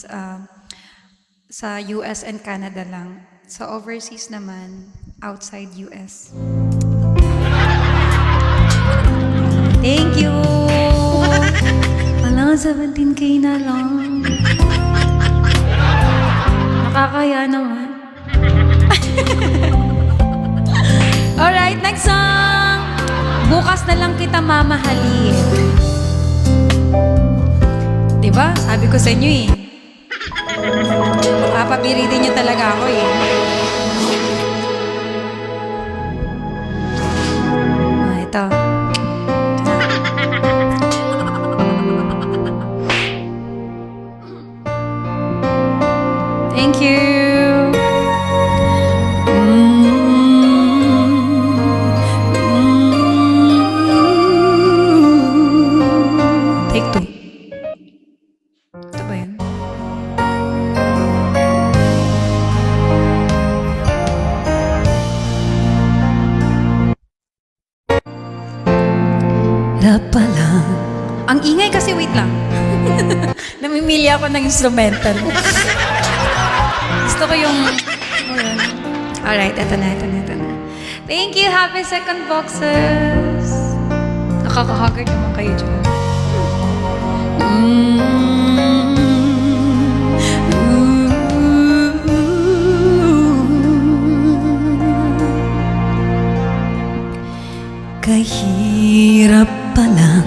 uh, sa US and Canada lang. Sa overseas naman, outside US. Thank you! Alam, 17K na lang. Nakakaya naman. Alright, next song! Bukas na lang kita mamahalin. Diba? Sabi ko sa inyo eh. Papapiritin niyo talaga ako eh. Ito. Thank you. Take two. Ito ba yun? Pala. Ang ingay kasi, wait lang. Namimili ako ng instrumental. Gusto ko yung... Alright, eto na. Thank you, happy second boxes. Nakaka-haggard naman kayo dyan. Kahirap palang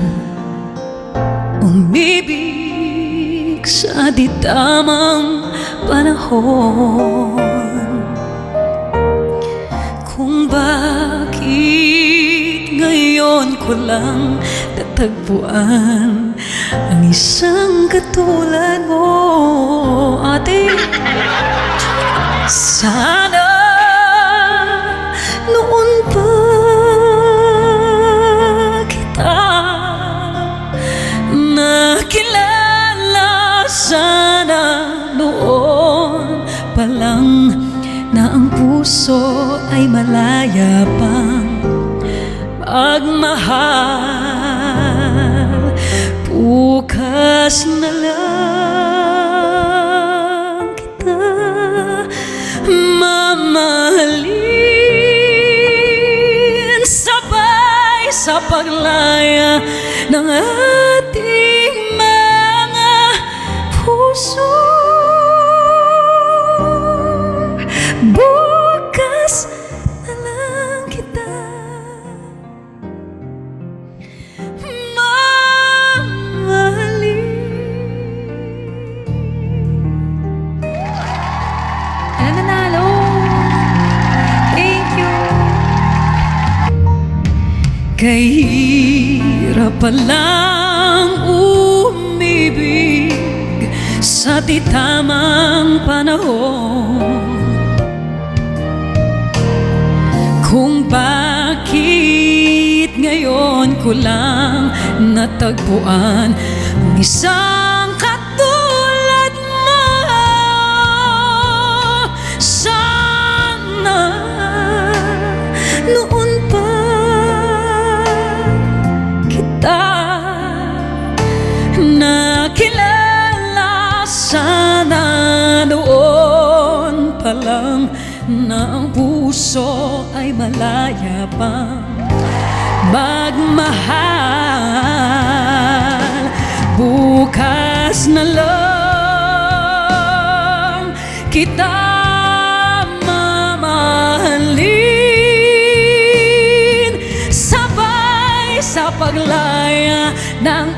umibig sa di tamang panahon, kung bakit ngayon ko lang natagpuan ang isang katulad mo, ate. Sana noon pa nakilala, sana noon pa lang na ang puso ay malaya pang magmahal. Bukas na lang kita mamahalin, sabay sa paglaya ng ating mga puso. Bukas na lang kita mamahalin. Ano, nanalo? Thank you. Kahirap palang umibig sa di tamang panahon, kung bakit ngayon ko lang natagpuan ang isang katulad mo. Sana noon pa kita nakilala, sana noon pa lang na ang puso ay malaya pang magmahal. Bukas na lang kita mamahalin, sabay sa paglaya ng